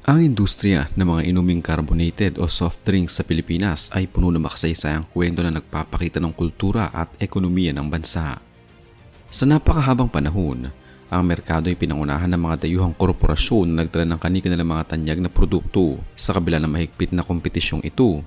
Ang industriya ng mga inuming carbonated o soft drinks sa Pilipinas ay puno ng makasaysayang kwento na nagpapakita ng kultura at ekonomiya ng bansa. Sa napakahabang panahon, ang merkado ay pinangunahan ng mga dayuhang korporasyon na nagdala ng kani-kanilang mga tanyag na produkto. Sa kabila ng mahigpit na kompetisyong ito,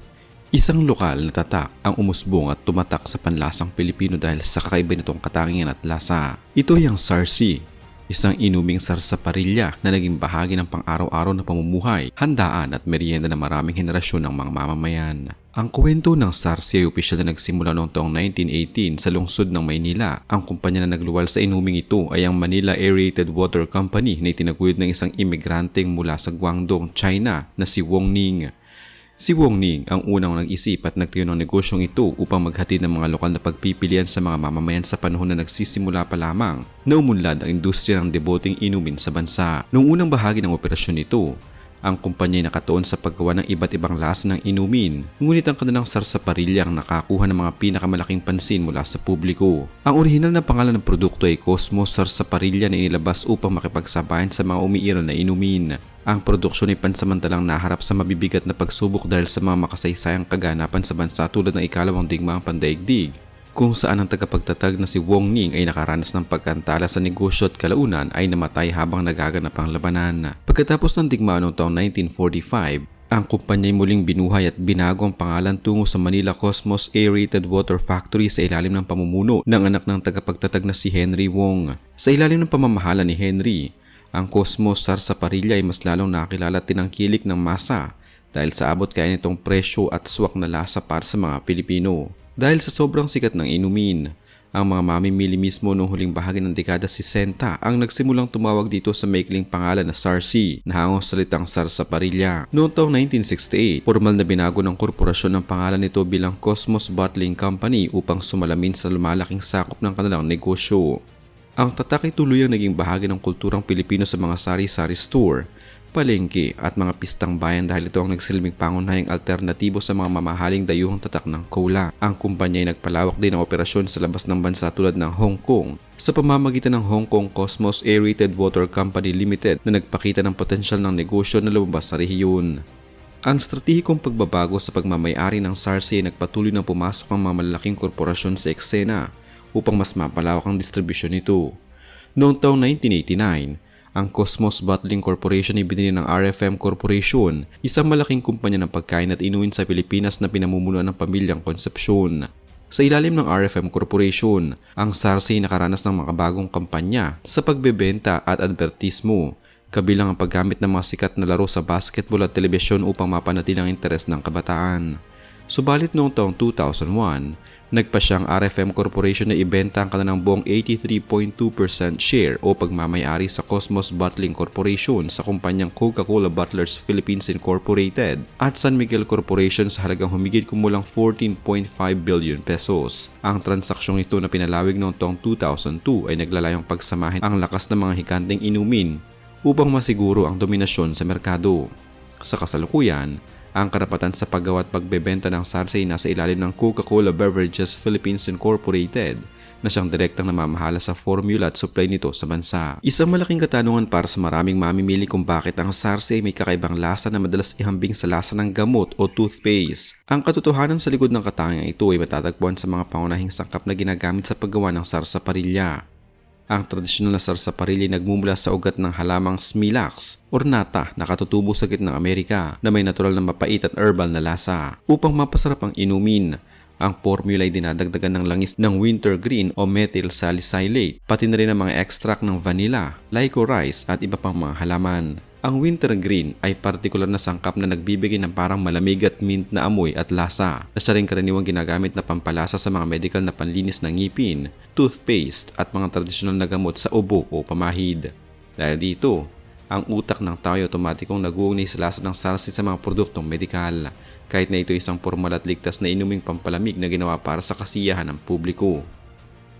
isang lokal na tatak ang umusbong at tumatak sa panlasang Pilipino dahil sa kakaiba nitong katangian at lasa. Ito ay ang Sarsi, isang inuming sarsaparilla na naging bahagi ng pang-araw-araw na pamumuhay, handaan at merienda ng maraming henerasyon ng mga mamamayan. Ang kwento ng Sarsi ay opisyal na nagsimula noong taong 1918 sa lungsod ng Maynila. Ang kumpanya na nagluwal sa inuming ito ay ang Manila Aerated Water Company na itinaguyod ng isang imigranteng mula sa Guangdong, China na si Wong Ning. Si Wong Ning ang unang nag-isip at nagtayo ng negosyong ito upang maghatid ng mga lokal na pagpipilian sa mga mamamayan sa panahon na nagsisimula pa lamang na umunlad ang industriya ng deboting inumin sa bansa. Noong unang bahagi ng operasyon nito, ang kumpanya ay nakatuon sa paggawa ng iba't ibang lasa ng inumin, ngunit ang kanilang sarsaparilla ang nakakuha ng mga pinakamalaking pansin mula sa publiko. Ang orihinal na pangalan ng produkto ay Cosmos Sarsaparilla na inilabas upang makipagsabayan sa mga umiiral na inumin. Ang produksyon ay pansamantalang naharap sa mabibigat na pagsubok dahil sa mga makasaysayang kaganapan sa bansa tulad ng ikalawang digmaang pandaigdig, kung saan ang tagapagtatag na si Wong Ning ay nakaranas ng pagkantala sa negosyo at kalaunan ay namatay habang nagaganap ang labanan. Pagkatapos ng digmaan noong taong 1945, ang kumpanya ay muling binuhay at binago ang pangalan tungo sa Manila Cosmos Aerated Water Factory sa ilalim ng pamumuno ng anak ng tagapagtatag na si Henry Wong. Sa ilalim ng pamamahala ni Henry, ang Cosmos Sarsaparilla ay mas lalong nakilala at tinangkilik ng masa dahil sa abot kaya nitong presyo at swak na lasa para sa mga Pilipino. Dahil sa sobrang sikat ng inumin, ang mga mamimili mismo noong huling bahagi ng dekada 60 ang nagsimulang tumawag dito sa maikling pangalan na Sarsi na hangos salitang Sarsaparilla. Noong taong 1968, formal na binago ng korporasyon ang pangalan nito bilang Cosmos Bottling Company upang sumalamin sa lumalaking sakop ng kanilang negosyo. Ang tatak ay tuluyang naging bahagi ng kulturang Pilipino sa mga sari-sari store, palengke at mga pistang bayan dahil ito ang nagsilbing pangunahing alternatibo sa mga mamahaling dayuhang tatak ng cola. Ang kumpanya ay nagpalawak din ng operasyon sa labas ng bansa tulad ng Hong Kong sa pamamagitan ng Hong Kong Cosmos Aerated Water Company Limited na nagpakita ng potensyal ng negosyo na lumabas sa rehiyon. Ang stratehikong pagbabago sa pagmamayari ng Sarsi ay nagpatuloy na pumasok ang mga malalaking korporasyon sa eksena upang mas mapalawak ang distribusyon nito. Noong taong 1989, ang Cosmos Bottling Corporation ay binili ng RFM Corporation, isang malaking kumpanya ng pagkain at inumin sa Pilipinas na pinamumunuan ng pamilyang Concepcion. Sa ilalim ng RFM Corporation, ang Sarsi ay nakaranas ng mga bagong kampanya sa pagbebenta at advertismo, kabilang ang paggamit ng mga sikat na laro sa basketball at telebisyon upang mapanatili ang interes ng kabataan. Subalit noong taong 2001, nagpa siyang RFM Corporation na ibenta ang kanilang buong 83.2% share o pagmamayari sa Cosmos Bottling Corporation sa kumpanyang Coca-Cola Bottlers Philippines Incorporated at San Miguel Corporation sa halagang humigit kumulang 14.5 billion pesos. Ang transaksyong ito na pinalawig noong taong 2002 ay naglalayong pagsamahin ang lakas ng mga higanteng inumin upang masiguro ang dominasyon sa merkado. Sa kasalukuyan, ang karapatan sa paggawa at pagbebenta ng Sarsi ay nasa ilalim ng Coca-Cola Beverages Philippines Incorporated na siyang direktang namamahala sa formula at supply nito sa bansa. Isang malaking katanungan para sa maraming mamimili kung bakit ang Sarsi ay may kakaibang lasa na madalas ihambing sa lasa ng gamot o toothpaste. Ang katotohanan sa likod ng katangiang ito ay matatagpuan sa mga pangunahing sangkap na ginagamit sa paggawa ng sarsaparilla. Ang tradisyonal na sarsaparilla ay nagmumula sa ugat ng halamang smilax or nata na katutubo sa gitnang Amerika na may natural na mapait at herbal na lasa. Upang mapasarap ang inumin, ang formula ay dinadagdagan ng langis ng wintergreen o methyl salicylate, pati na rin ang mga extract ng vanilla, licorice at iba pang mga halaman. Ang wintergreen ay partikular na sangkap na nagbibigay ng parang malamig at mint na amoy at lasa na siya rin karaniwang ginagamit na pampalasa sa mga medical na panlinis ng ngipin, toothpaste at mga tradisyonal na gamot sa ubo o pamahid. Dahil dito, ang utak ng tao ay otomatikong nag-uugnay sa lasa ng Sarsi sa mga produktong medikal, kahit na ito isang formal at ligtas na inuming pampalamig na ginawa para sa kasiyahan ng publiko.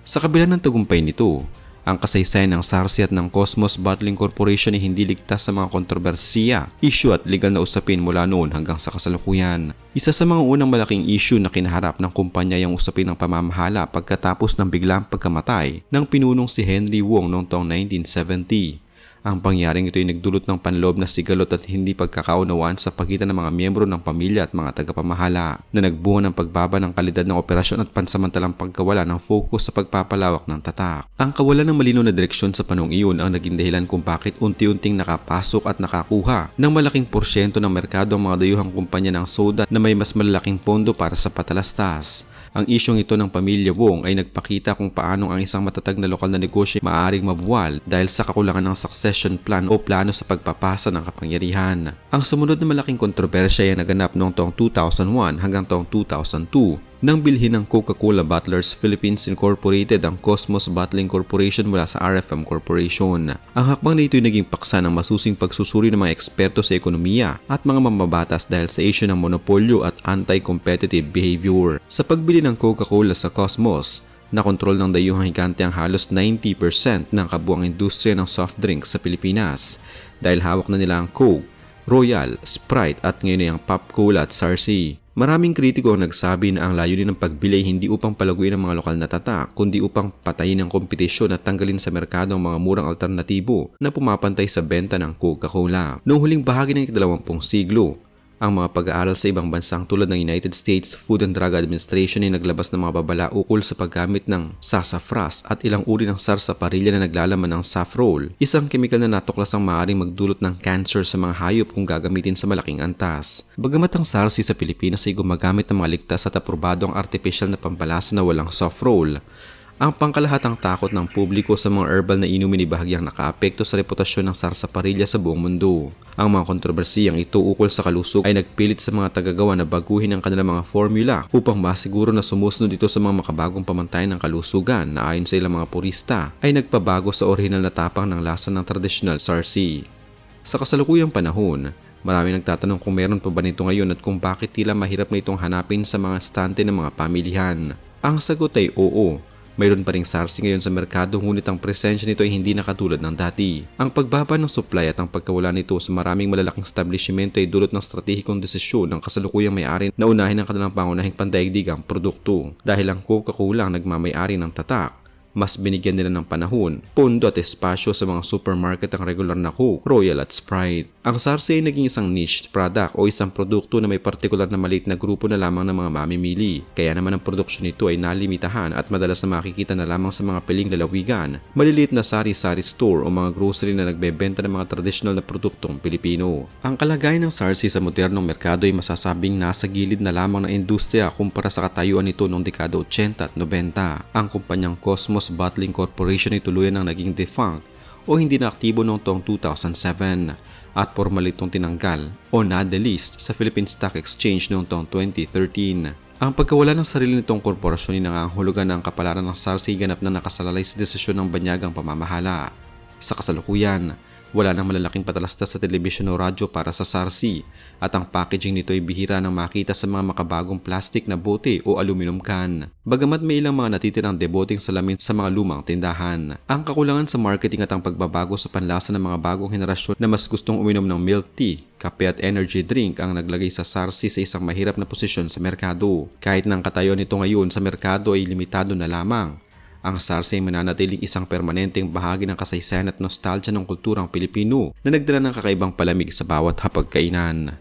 Sa kabila ng tagumpay nito, ang kasaysayan ng Sarsi at ng Cosmos Bottling Corporation ay hindi ligtas sa mga kontrobersiya, issue at legal na usapin mula noon hanggang sa kasalukuyan. Isa sa mga unang malaking issue na kinaharap ng kumpanya yung usapin ng pamamahala pagkatapos ng biglang pagkamatay ng pinunong si Henry Wong noong taong 1970. Ang pangyaring ito ay nagdulot ng panloob na sigalot at hindi pagkakaunawaan sa pagitan ng mga miyembro ng pamilya at mga tagapamahala na nagbunga ng pagbaba ng kalidad ng operasyon at pansamantalang pagkawala ng focus sa pagpapalawak ng tatak. Ang kawalan ng malinaw na direksyon sa panahong iyon ang naging dahilan kung bakit unti-unting nakapasok at nakakuha ng malaking porsyento ng merkado ang mga dayuhang kumpanya ng soda na may mas malalaking pondo para sa patalastas. Ang isyong ito ng pamilya Wong ay nagpakita kung paano ang isang matatag na lokal na negosyo maaring mabuwal dahil sa kakulangan ng succession plan o plano sa pagpapasa ng kapangyarihan. Ang sumunod na malaking kontrobersya ay naganap noong taong 2001 hanggang taong 2002 nang bilhin ng Coca-Cola Bottlers Philippines Incorporated ang Cosmos Bottling Corporation mula sa RFM Corporation. Ang hakbang na ito ay naging paksa ng masusing pagsusuri ng mga eksperto sa ekonomiya at mga mamabatas dahil sa isyu ng monopolyo at anti-competitive behavior. Sa pagbili ng Coca-Cola sa Cosmos, nakontrol ng dayuhang higante ang halos 90% ng kabuang industriya ng soft drinks sa Pilipinas dahil hawak na nila ang Coke, Royal, Sprite at ngayon ay ang Pop Cola at Sarsi. Maraming kritiko ang nagsabi na ang layunin ng pagbili ay hindi upang palaguin ang mga lokal na tatak, kundi upang patayin ang kompetisyon at tanggalin sa merkado ang mga murang alternatibo na pumapantay sa benta ng Coca-Cola. Noong huling bahagi ng 20 siglo, ang mga pag-aaral sa ibang bansang tulad ng United States Food and Drug Administration ay naglabas ng mga babala ukol sa paggamit ng sassafras at ilang uri ng sarsaparilla na naglalaman ng saffrole, isang kemikal na natuklasang maaaring magdulot ng cancer sa mga hayop kung gagamitin sa malaking antas. Bagamat ang sarsi sa Pilipinas ay gumagamit ng mga ligtas at aprobadong artificial na pampalasa na walang saffrole, ang pangkalahatang takot ng publiko sa mga herbal na inumin ay bahagyang nakaapekto sa reputasyon ng sarsaparilla sa buong mundo. Ang mga kontrobersiyang ito ukol sa kalusog ay nagpilit sa mga tagagawa na baguhin ang kanilang mga formula upang masiguro na sumusunod ito sa mga makabagong pamantayan ng kalusugan na ayon sa ilang mga purista ay nagpabago sa orihinal na tapang ng lasa ng traditional sarsi. Sa kasalukuyang panahon, marami nagtatanong kung meron pa ba nito ngayon at kung bakit tila mahirap na itong hanapin sa mga estante ng mga pamilihan. Ang sagot ay oo. Mayroon pa ring sarsi ngayon sa merkado ngunit ang presensya nito ay hindi na katulad ng dati. Ang pagbaba ng supply at ang pagkawala nito sa maraming malalaking establishmento ay dulot ng stratehikong desisyon ng kasalukuyang may-ari na unahin ang kanilang pangunahing pandaigdigang produkto. Dahil ang Coca-Cola ang nagmamay-ari ng tatak, mas binigyan nila ng panahon, pondo at espasyo sa mga supermarket ang regular na Coke, Royal at Sprite. Ang sarsi ay naging isang niche product o isang produkto na may partikular na maliit na grupo na lamang ng mga mamimili. Kaya naman ang produksyon nito ay nalimitahan at madalas na makikita na lamang sa mga piling lalawigan, maliliit na sari-sari store o mga grocery na nagbebenta ng mga tradisyonal na produktong Pilipino. Ang kalagayan ng sarsi sa modernong merkado ay masasabing nasa gilid na lamang ng industriya kumpara sa katayuan nito noong dekada 80 at 90. Ang kumpanyang Cosmos Bottling Corporation ay tuluyan ng naging defunct o hindi na aktibo noong taong 2007 at formal itong tinanggal o na-delist sa Philippine Stock Exchange noong taong 2013. Ang pagkawala ng sarili nitong korporasyon ay nangangahulugan ng kapalaran ng sarsi ganap na nakasalalay sa desisyon ng banyagang pamamahala. Sa kasalukuyan, wala nang malalaking patalastas sa telebisyon o radyo para sa sarsi at ang packaging nito ay bihira nang makita sa mga makabagong plastic na bote o aluminum can. Bagamat may ilang mga natitirang deboting salamin sa mga lumang tindahan. Ang kakulangan sa marketing at ang pagbabago sa panlasa ng mga bagong henerasyon na mas gustong uminom ng milk tea, kape at energy drink ang naglagay sa sarsi sa isang mahirap na posisyon sa merkado. Kahit na ang katayuan nito ngayon sa merkado ay limitado na lamang, ang sarsi ay mananatiling isang permanenteng bahagi ng kasaysayan at nostalgia ng kulturang Pilipino na nagdala ng kakaibang palamig sa bawat hapagkainan.